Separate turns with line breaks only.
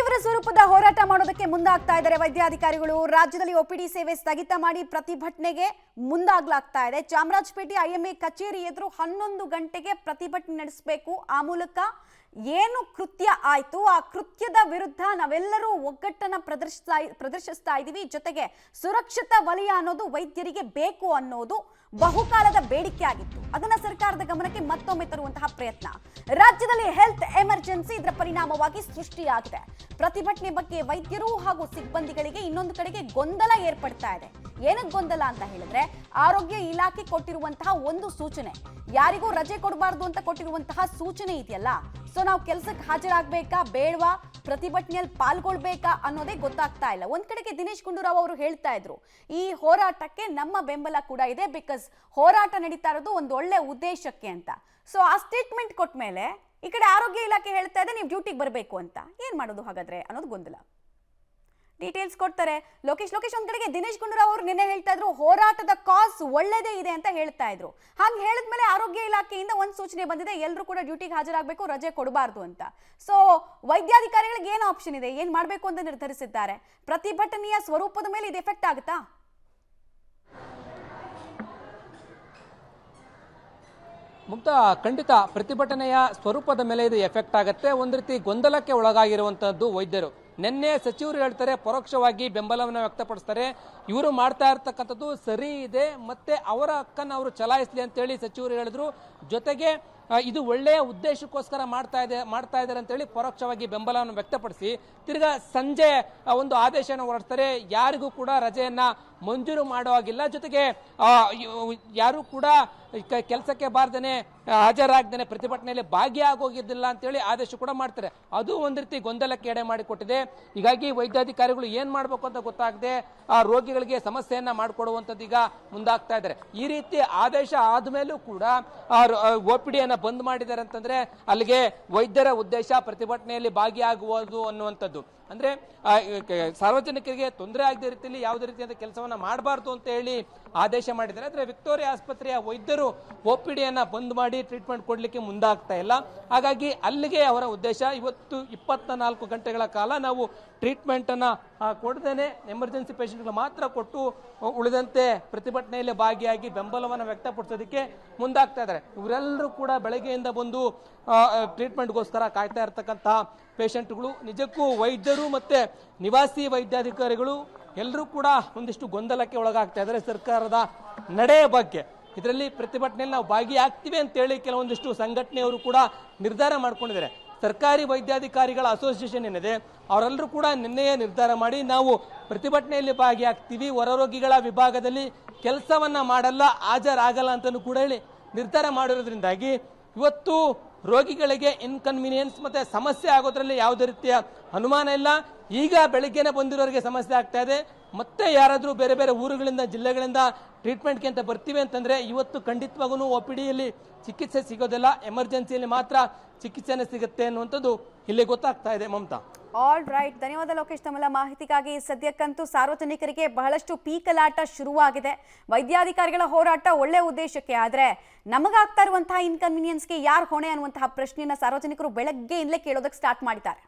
ತೀವ್ರ ಸ್ವರೂಪದ ಹೋರಾಟ ಮಾಡೋದಕ್ಕೆ ಮುಂದಾಗ್ತಾ ಇದ್ದಾರೆ ವೈದ್ಯಾಧಿಕಾರಿಗಳು. ರಾಜ್ಯದಲ್ಲಿ ಒಪಿಡಿ ಸೇವೆ ಸ್ಥಗಿತ ಮಾಡಿ ಪ್ರತಿಭಟನೆಗೆ ಮುಂದಾಗ್ಲಾಗ್ತಾ ಇದೆ. ಚಾಮರಾಜಪೇಟೆ ಐಎಂಎ ಕಚೇರಿ ಎದುರು 11 ಗಂಟೆಗೆ ಪ್ರತಿಭಟನೆ ನಡೆಸಬೇಕು. ಆ ಮೂಲಕ ಏನು ಕೃತ್ಯ ಆಯ್ತು ಆ ಕೃತ್ಯದ ವಿರುದ್ಧ ನಾವೆಲ್ಲರೂ ಒಗ್ಗಟ್ಟನ್ನ ಪ್ರದರ್ಶಿಸ್ತಾ ಇದೀವಿ. ಜೊತೆಗೆ ಸುರಕ್ಷಿತ ವಲಯ ಅನ್ನೋದು ವೈದ್ಯರಿಗೆ ಬೇಕು ಅನ್ನೋದು ಬಹುಕಾಲದ ಬೇಡಿಕೆ ಆಗಿತ್ತು. ಅದನ್ನ ಸರ್ಕಾರದ ಗಮನಕ್ಕೆ ಮತ್ತೊಮ್ಮೆ ತರುವಂತಹ ಪ್ರಯತ್ನ. ರಾಜ್ಯದಲ್ಲಿ ಹೆಲ್ತ್ ಎಮರ್ಜೆನ್ಸಿ ಇದರ ಪರಿಣಾಮವಾಗಿ ಸೃಷ್ಟಿಯಾಗಿದೆ. ಪ್ರತಿಭಟನೆ ಬಗ್ಗೆ ವೈದ್ಯರು ಹಾಗೂ ಸಿಬ್ಬಂದಿಗಳಿಗೆ ಇನ್ನೊಂದು ಕಡೆಗೆ ಗೊಂದಲ ಏರ್ಪಡ್ತಾ ಇದೆ. ಏನಕ್ಕೆ ಗೊಂದಲ ಅಂತ ಹೇಳಿದ್ರೆ, ಆರೋಗ್ಯ ಇಲಾಖೆ ಕೊಟ್ಟಿರುವಂತಹ ಒಂದು ಸೂಚನೆ, ಯಾರಿಗೂ ರಜೆ ಕೊಡಬಾರ್ದು ಅಂತ ಕೊಟ್ಟಿರುವಂತಹ ಸೂಚನೆ ಇದೆಯಲ್ಲ, ಸೊ ನಾವು ಕೆಲಸಕ್ಕೆ ಹಾಜರಾಗಬೇಕಾ ಬೇಡವಾ, ಪ್ರತಿಭಟನೆಯಲ್ಲಿ ಪಾಲ್ಗೊಳ್ಬೇಕಾ ಅನ್ನೋದೇ ಗೊತ್ತಾಗ್ತಾ ಇಲ್ಲ. ಒಂದ್ ಕಡೆಗೆ ದಿನೇಶ್ ಗುಂಡೂರಾವ್ ಅವರು ಹೇಳ್ತಾ ಇದ್ರು, ಈ ಹೋರಾಟಕ್ಕೆ ನಮ್ಮ ಬೆಂಬಲ ಕೂಡ ಇದೆ, ಬಿಕಾಸ್ ಹೋರಾಟ ನಡೀತಾ ಇರೋದು ಒಂದು ಒಳ್ಳೆ ಉದ್ದೇಶಕ್ಕೆ ಅಂತ. ಸೊ ಆ ಸ್ಟೇಟ್ಮೆಂಟ್ ಕೊಟ್ಟ ಮೇಲೆ ಈ ಕಡೆ ಆರೋಗ್ಯ ಇಲಾಖೆ ಹೇಳ್ತಾ ಇದೆ ನೀವು ಡ್ಯೂಟಿಗೆ ಬರಬೇಕು ಅಂತ. ಏನ್ ಮಾಡೋದು ಹಾಗಾದ್ರೆ ಅನ್ನೋದು ಗೊಂದಲ. ಡೀಟೇಲ್ಸ್ ಕೊಡ್ತಾರೆ ಲೋಕೇಶ್. ಒಂದ್ ಕಡೆಗೆ ದಿನೇಶ್ ಗುಂಡೂರಾವ್ ಅವರು ನಿನ್ನೆ ಹೇಳ್ತಾ ಇದ್ರು ಹೋರಾಟದ ಕಾಸ್ ಒಳ್ಳೇದೇ ಇದೆ ಅಂತ ಹೇಳ್ತಾ ಇದ್ರು. ಹಾಗೆ ಹೇಳಿದ್ಮೇಲೆ ಆರೋಗ್ಯ ಇಲಾಖೆಯಿಂದ ಒಂದು ಸೂಚನೆ ಬಂದಿದೆ, ಎಲ್ಲರೂ ಕೂಡ ಡ್ಯೂಟಿಗೆ ಹಾಜರಾಗಬೇಕು, ರಜೆ ಕೊಡಬಾರ್ದು ಅಂತ. ಸೊ ವೈದ್ಯಾಧಿಕಾರಿಗಳಿಗೆ ಏನು ಆಪ್ಷನ್ ಇದೆ, ಏನ್ ಮಾಡಬೇಕು ಅಂತ ನಿರ್ಧರಿಸಿದ್ದಾರೆ. ಪ್ರತಿಭಟನೆಯ ಸ್ವರೂಪದ ಮೇಲೆ ಇದು ಎಫೆಕ್ಟ್ ಆಗುತ್ತಾ?
ಮುಕ್ತ ಖಂಡಿತ ಪ್ರತಿಭಟನೆಯ ಸ್ವರೂಪದ ಮೇಲೆ ಇದು ಎಫೆಕ್ಟ್ ಆಗುತ್ತೆ. ಒಂದು ರೀತಿ ಗೊಂದಲಕ್ಕೆ ಒಳಗಾಗಿರುವಂತದ್ದು ವೈದ್ಯರು. ನಿನ್ನೆ ಸಚಿವರು ಹೇಳ್ತಾರೆ, ಪರೋಕ್ಷವಾಗಿ ಬೆಂಬಲವನ್ನು ವ್ಯಕ್ತಪಡಿಸ್ತಾರೆ, ಇವರು ಮಾಡ್ತಾ ಇರ್ತಕ್ಕಂಥದ್ದು ಸರಿ ಇದೆ, ಮತ್ತೆ ಅವರ ಹಕ್ಕನ್ನು ಅವರು ಚಲಾಯಿಸಲಿ ಅಂತೇಳಿ ಸಚಿವರು ಹೇಳಿದ್ರು. ಜೊತೆಗೆ ಇದು ಒಳ್ಳೆಯ ಉದ್ದೇಶಕ್ಕೋಸ್ಕರ ಮಾಡ್ತಾ ಇದ್ದಾರೆ ಅಂತೇಳಿ ಪರೋಕ್ಷವಾಗಿ ಬೆಂಬಲವನ್ನು ವ್ಯಕ್ತಪಡಿಸಿ ತಿರ್ಗಾ ಸಂಜೆ ಒಂದು ಆದೇಶವನ್ನು ಹೊರಡಿಸ್ತಾರೆ. ಯಾರಿಗೂ ಕೂಡ ರಜೆಯನ್ನ ಮಂಜೂರು ಮಾಡೋ ಹಾಗಿಲ್ಲ, ಜೊತೆಗೆ ಯಾರು ಕೂಡ ಕೆಲಸಕ್ಕೆ ಬಾರ್ದೇನೆ ಹಾಜರಾಗ್ದೇನೆ ಪ್ರತಿಭಟನೆಯಲ್ಲಿ ಭಾಗಿಯಾಗೋಗಿದ್ದಿಲ್ಲ ಅಂತೇಳಿ ಆದೇಶ ಕೂಡ ಮಾಡ್ತಾರೆ. ಅದು ಒಂದು ರೀತಿ ಗೊಂದಲಕ್ಕೆ ಎಡೆ ಮಾಡಿಕೊಟ್ಟಿದೆ. ಹೀಗಾಗಿ ವೈದ್ಯಾಧಿಕಾರಿಗಳು ಏನ್ ಮಾಡ್ಬೇಕು ಅಂತ ಗೊತ್ತಾಗದೆ ಆ ರೋಗಿಗಳಿಗೆ ಸಮಸ್ಯೆಯನ್ನ ಮಾಡಿಕೊಡುವಂಥದ್ದು ಈಗ ಮುಂದಾಗ್ತಾ ಇದ್ದಾರೆ. ಈ ರೀತಿ ಆದೇಶ ಆದ್ಮೇಲೂ ಕೂಡ ಒಪಿಡಿಯನ್ನ ಬಂದ್ ಮಾಡಿದ್ದಾರೆ ಅಂತಂದ್ರೆ ಅಲ್ಲಿಗೆ ವೈದ್ಯರ ಉದ್ದೇಶ ಪ್ರತಿಭಟನೆಯಲ್ಲಿ ಭಾಗಿಯಾಗುವುದು ಅನ್ನುವಂಥದ್ದು. ಅಂದ್ರೆ ಸಾರ್ವಜನಿಕರಿಗೆ ತೊಂದರೆ ಆಗದ ರೀತಿಯಲ್ಲಿ ಯಾವುದೇ ರೀತಿಯಾದ ಕೆಲಸವನ್ನ ಮಾಡಬಾರ್ದು ಅಂತ ಹೇಳಿ ಆದೇಶ ಮಾಡಿದ್ದಾರೆ. ಆದ್ರೆ ವಿಕ್ಟೋರಿಯಾ ಆಸ್ಪತ್ರೆಯ ವೈದ್ಯರು ಒಪಿಡಿಯನ್ನ ಬಂದ್ ಮಾಡಿ ಟ್ರೀಟ್ಮೆಂಟ್ ಕೊಡ್ಲಿಕ್ಕೆ ಮುಂದಾಗ್ತಾ ಇಲ್ಲ. ಹಾಗಾಗಿ ಅಲ್ಲಿಗೆ ಅವರ ಉದ್ದೇಶ, ಇವತ್ತು 24 ಗಂಟೆಗಳ ಕಾಲ ನಾವು ಟ್ರೀಟ್ಮೆಂಟ್ ಅನ್ನ ಕೊಡದೇನೆ ಎಮರ್ಜೆನ್ಸಿ ಪೇಷಂಟ್ಗಳು ಮಾತ್ರ ಕೊಟ್ಟು ಉಳಿದಂತೆ ಪ್ರತಿಭಟನೆಯಲ್ಲಿ ಭಾಗಿಯಾಗಿ ಬೆಂಬಲವನ್ನು ವ್ಯಕ್ತಪಡಿಸೋದಕ್ಕೆ ಮುಂದಾಗ್ತಾ ಇದ್ದಾರೆ. ಇವರೆಲ್ಲರೂ ಕೂಡ ಬೆಳಗ್ಗೆಯಿಂದ ಬಂದು ಟ್ರೀಟ್ಮೆಂಟ್ಗೋಸ್ಕರ ಕಾಯ್ತಾ ಇರತಕ್ಕಂತಹ ಪೇಷಂಟ್ಗಳು. ನಿಜಕ್ಕೂ ವೈದ್ಯರು ಮತ್ತೆ ನಿವಾಸಿ ವೈದ್ಯಾಧಿಕಾರಿಗಳು ಎಲ್ಲರೂ ಕೂಡ ಒಂದಿಷ್ಟು ಗೊಂದಲಕ್ಕೆ ಒಳಗಾಗ್ತಾ ಇದ್ದಾರೆ ಸರ್ಕಾರದ ನಡೆಯ ಬಗ್ಗೆ. ಇದರಲ್ಲಿ ಪ್ರತಿಭಟನೆಯಲ್ಲಿ ನಾವು ಭಾಗಿಯಾಗ್ತೀವಿ ಅಂತೇಳಿ ಕೆಲವೊಂದಿಷ್ಟು ಸಂಘಟನೆಯವರು ಕೂಡ ನಿರ್ಧಾರ ಮಾಡ್ಕೊಂಡಿದ್ದಾರೆ. ಸರ್ಕಾರಿ ವೈದ್ಯಾಧಿಕಾರಿಗಳ ಅಸೋಸಿಯೇಷನ್ ಏನಿದೆ ಅವರೆಲ್ಲರೂ ಕೂಡ ನಿನ್ನೆಯೇ ನಿರ್ಧಾರ ಮಾಡಿ ನಾವು ಪ್ರತಿಭಟನೆಯಲ್ಲಿ ಭಾಗಿಯಾಗ್ತೀವಿ, ಹೊರರೋಗಿಗಳ ವಿಭಾಗದಲ್ಲಿ ಕೆಲಸವನ್ನ ಮಾಡಲ್ಲ, ಹಾಜರಾಗಲ್ಲ ಅಂತಲೂ ಕೂಡ ಹೇಳಿ ನಿರ್ಧಾರ ಮಾಡಿರೋದ್ರಿಂದಾಗಿ ಇವತ್ತು ರೋಗಿಗಳಿಗೆ ಇನ್ಕನ್ವೀನಿಯನ್ಸ್ ಮತ್ತೆ ಸಮಸ್ಯೆ ಆಗೋದ್ರಲ್ಲಿ ಯಾವುದೇ ರೀತಿಯ ಅನುಮಾನ ಇಲ್ಲ. ಈಗ ಬೆಳಿಗ್ಗೆನೆ ಬಂದಿರೋರಿಗೆ ಸಮಸ್ಯೆ ಆಗ್ತಾ ಇದೆ. ಮತ್ತೆ ಯಾರಾದ್ರೂ ಬೇರೆ ಬೇರೆ ಊರುಗಳಿಂದ ಜಿಲ್ಲೆಗಳಿಂದ ಟ್ರೀಟ್ಮೆಂಟ್ಗೆ ಅಂತ ಬರ್ತೀವಿ ಅಂತಂದ್ರೆ ಇವತ್ತು ಖಂಡಿತವಾಗೂ ಒಪಿಡಿಯಲ್ಲಿ ಚಿಕಿತ್ಸೆ ಸಿಗೋದಿಲ್ಲ, ಎಮರ್ಜೆನ್ಸಿಯಲ್ಲಿ ಮಾತ್ರ ಚಿಕಿತ್ಸೆನೇ ಸಿಗುತ್ತೆ ಅನ್ನುವಂಥದ್ದು ಇಲ್ಲಿ ಗೊತ್ತಾಗ್ತಾ ಇದೆ. ಮಮತಾ,
ಆಲ್ ರೈಟ್, ಧನ್ಯವಾದ ಲೋಕೇಶ್ ತಮ್ಮೆಲ್ಲ ಮಾಹಿತಿಗಾಗಿ. ಸದ್ಯಕ್ಕಂತೂ ಸಾರ್ವಜನಿಕರಿಗೆ ಬಹಳಷ್ಟು ಪೀಕಲಾಟ ಶುರುವಾಗಿದೆ. ವೈದ್ಯಾಧಿಕಾರಿಗಳ ಹೋರಾಟ ಒಳ್ಳೆ ಉದ್ದೇಶಕ್ಕೆ, ಆದರೆ ನಮಗಾಗ್ತಾ ಇರುವಂತಹ ಇನ್ಕನ್ವೀನಿಯನ್ಸ್ಗೆ ಯಾರು ಹೊಣೆ ಅನ್ನುವಂತಹ ಪ್ರಶ್ನೆಯನ್ನ ಸಾರ್ವಜನಿಕರು ಬೆಳಗ್ಗೆಯಿಂದಲೇ ಕೇಳೋದಕ್ಕೆ ಸ್ಟಾರ್ಟ್ ಮಾಡಿದ್ದಾರೆ.